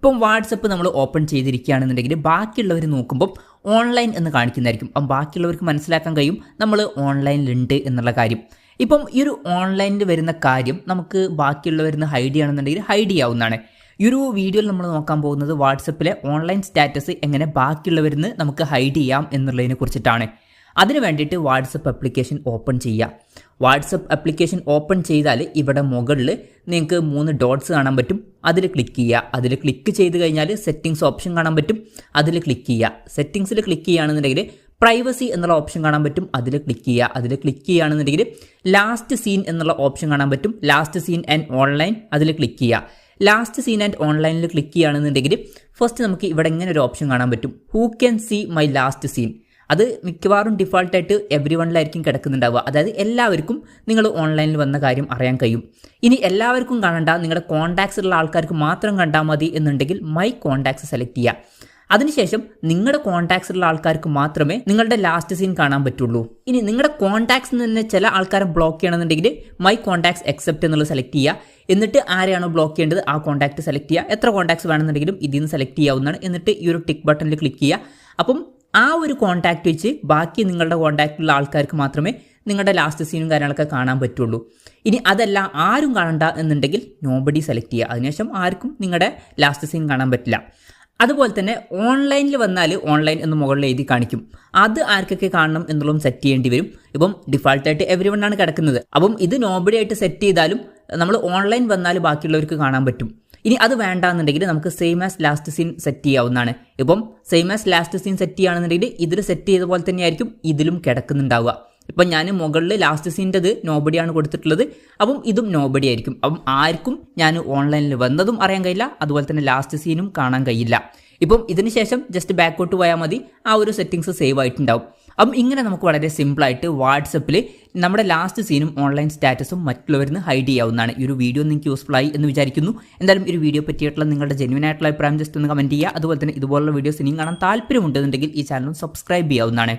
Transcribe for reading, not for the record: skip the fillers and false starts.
ഇപ്പം വാട്സപ്പ് നമ്മൾ ഓപ്പൺ ചെയ്തിരിക്കുകയാണെന്നുണ്ടെങ്കിൽ ബാക്കിയുള്ളവർ നോക്കുമ്പോൾ ഓൺലൈൻ എന്ന് കാണിക്കുന്നതായിരിക്കും. അപ്പം ബാക്കിയുള്ളവർക്ക് മനസ്സിലാക്കാൻ കഴിയും നമ്മൾ ഓൺലൈനിലുണ്ട് എന്നുള്ള കാര്യം. ഇപ്പം ഈ ഒരു ഓൺലൈനിൽ വരുന്ന കാര്യം നമുക്ക് ബാക്കിയുള്ളവരിന്ന് ഹൈഡ് ചെയ്യണമെന്നുണ്ടെങ്കിൽ ഹൈഡ് ചെയ്യാവുന്നതാണ്. ഈ ഒരു വീഡിയോയിൽ നമ്മൾ നോക്കാൻ പോകുന്നത് വാട്സപ്പിലെ ഓൺലൈൻ സ്റ്റാറ്റസ് എങ്ങനെ ബാക്കിയുള്ളവരിന്ന് നമുക്ക് ഹൈഡ് ചെയ്യാം എന്നുള്ളതിനെ കുറിച്ചിട്ടാണ്. അതിന് വേണ്ടിയിട്ട് വാട്സപ്പ് ആപ്ലിക്കേഷൻ ഓപ്പൺ ചെയ്യുക. വാട്സപ്പ് ആപ്ലിക്കേഷൻ ഓപ്പൺ ചെയ്താൽ ഇവിടെ മുകളിൽ നിങ്ങൾക്ക് 3 ഡോട്ട്സ് കാണാൻ പറ്റും. അതിൽ ക്ലിക്ക് ചെയ്യുക. അതിൽ ക്ലിക്ക് ചെയ്ത് കഴിഞ്ഞാൽ സെറ്റിങ്സ് ഓപ്ഷൻ കാണാൻ പറ്റും. അതിൽ ക്ലിക്ക് ചെയ്യുക. സെറ്റിങ്സിൽ ക്ലിക്ക് ചെയ്യുകയാണെന്നുണ്ടെങ്കിൽ പ്രൈവസി എന്നുള്ള ഓപ്ഷൻ കാണാൻ പറ്റും. അതിൽ ക്ലിക്ക് ചെയ്യുക. അതിൽ ക്ലിക്ക് ചെയ്യുകയാണെന്നുണ്ടെങ്കിൽ ലാസ്റ്റ് സീൻ എന്നുള്ള ഓപ്ഷൻ കാണാൻ പറ്റും. ലാസ്റ്റ് സീൻ ആൻഡ് ഓൺലൈൻ അതിൽ ക്ലിക്ക് ചെയ്യുക. ലാസ്റ്റ് സീൻ ആൻഡ് ഓൺലൈനിൽ ക്ലിക്ക് ചെയ്യുകയാണെന്നുണ്ടെങ്കിൽ ഫസ്റ്റ് നമുക്ക് ഇവിടെ ഇങ്ങനെ ഒരു ഓപ്ഷൻ കാണാൻ പറ്റും. Who can see my last seen. അത് മിക്കവാറും ഡിഫാൾട്ടായിട്ട് എവ്രി വണ്ണിലായിരിക്കും കിടക്കുന്നുണ്ടാവുക. അതായത് എല്ലാവർക്കും നിങ്ങൾ ഓൺലൈനിൽ വന്ന കാര്യം അറിയാൻ കഴിയും. ഇനി എല്ലാവർക്കും കാണണ്ട, നിങ്ങളുടെ കോൺടാക്ട്സ് ഉള്ള ആൾക്കാർക്ക് മാത്രം കണ്ടാൽ മതി എന്നുണ്ടെങ്കിൽ മൈ കോൺടാക്ട്സ് സെലക്ട് ചെയ്യുക. അതിനുശേഷം നിങ്ങളുടെ കോൺടാക്ട്സ് ഉള്ള ആൾക്കാർക്ക് മാത്രമേ നിങ്ങളുടെ ലാസ്റ്റ് സീൻ കാണാൻ പറ്റുള്ളൂ. ഇനി നിങ്ങളുടെ കോൺടാക്ട്സിൽ നിന്ന് ചില ആൾക്കാരെ ബ്ലോക്ക് ചെയ്യണമെന്നുണ്ടെങ്കിൽ മൈ കോൺടാക്ട്സ് എക്സെപ്റ്റ് എന്നുള്ളത് സെലക്ട് ചെയ്യുക. എന്നിട്ട് ആരെയാണോ ബ്ലോക്ക് ചെയ്യേണ്ടത് ആ കോൺടാക്ട് സെലക്ട് ചെയ്യുക. എത്ര കോൺടാക്ട്സ് വേണമെന്നുണ്ടെങ്കിലും ഇതിൽ നിന്ന് സെലക്ട് ചെയ്യാവുന്നതാണ്. എന്നിട്ട് ഈ ഒരു ടിക്ക് ബട്ടണിൽ ക്ലിക്ക് ചെയ്യുക. അപ്പം ആ ഒരു കോൺടാക്ട് വെച്ച് ബാക്കി നിങ്ങളുടെ കോൺടാക്റ്റിലുള്ള ആൾക്കാർക്ക് മാത്രമേ നിങ്ങളുടെ ലാസ്റ്റ് സീനും കാര്യങ്ങളൊക്കെ കാണാൻ പറ്റുള്ളൂ. ഇനി അതല്ല ആരും കാണണ്ട എന്നുണ്ടെങ്കിൽ നോബഡി സെലക്ട് ചെയ്യുക. അതിനുശേഷം ആർക്കും നിങ്ങളുടെ ലാസ്റ്റ് സീൻ കാണാൻ പറ്റില്ല. അതുപോലെ തന്നെ ഓൺലൈനിൽ വന്നാൽ ഓൺലൈൻ എന്ന് മുകളിൽ എഴുതി കാണിക്കും. അത് ആർക്കൊക്കെ കാണണം എന്നുള്ളതും സെറ്റ് ചെയ്യേണ്ടി വരും. ഇപ്പം ഡിഫാൾട്ടായിട്ട് എവരി വൺ ആണ് കിടക്കുന്നത്. അപ്പം ഇത് നോബഡി ആയിട്ട് സെറ്റ് ചെയ്താലും നമ്മൾ ഓൺലൈൻ വന്നാൽ ബാക്കിയുള്ളവർക്ക് കാണാൻ പറ്റും. ഇനി അത് വേണ്ടാന്നുണ്ടെങ്കിൽ നമുക്ക് same as last seen set ചെയ്യാവുന്നതാണ്. ഇപ്പം same as last seen set ചെയ്യുകയാണെന്നുണ്ടെങ്കിൽ ഇതിൽ സെറ്റ് ചെയ്ത പോലെ തന്നെയായിരിക്കും ഇതിലും കിടക്കുന്നുണ്ടാവുക. ഇപ്പം ഞാൻ മുകളിൽ ലാസ്റ്റ് സീൻ്റെത് നോബഡിയാണ് കൊടുത്തിട്ടുള്ളത്. അപ്പം ഇതും നോബഡി ആയിരിക്കും. അപ്പം ആർക്കും ഞാൻ ഓൺലൈനിൽ വന്നതും അറിയാൻ കഴിയില്ല, അതുപോലെ തന്നെ ലാസ്റ്റ് സീനും കാണാൻ കഴിയില്ല. ഇപ്പം ഇതിന് ശേഷം ജസ്റ്റ് ബാക്കോട്ട് പോയാൽ മതി, ആ ഒരു സെറ്റിങ്സ് സേവ് ആയിട്ടുണ്ടാവും. അപ്പം ഇങ്ങനെ നമുക്ക് വളരെ സിമ്പിളായിട്ട് വാട്സപ്പിൽ നമ്മുടെ ലാസ്റ്റ് സീനും ഓൺലൈൻ സ്റ്റാറ്റസും മറ്റുള്ളവരിന്ന് ഹൈഡ് ചെയ്യാവുന്നതാണ്. ഈ ഒരു വീഡിയോ നിങ്ങൾക്ക് യൂസ്ഫുൾ ആയി എന്ന് വിചാരിക്കുന്നു. എന്തായാലും ഈ ഒരു വീഡിയോ പറ്റിയിട്ടുള്ള നിങ്ങളുടെ ജെന്യുവൻ ആയിട്ടുള്ള അഭിപ്രായം ജസ്റ്റ് ഒന്ന് കമൻറ്റ് ചെയ്യുക. അതുപോലെ തന്നെ ഇതുപോലുള്ള വീഡിയോസ് ഇനിയും കാണാൻ താല്പര്യമുണ്ടെന്നുണ്ടെങ്കിൽ ഈ ചാനൽ സബ്സ്ക്രൈബ് ചെയ്യാവുന്നതാണ്.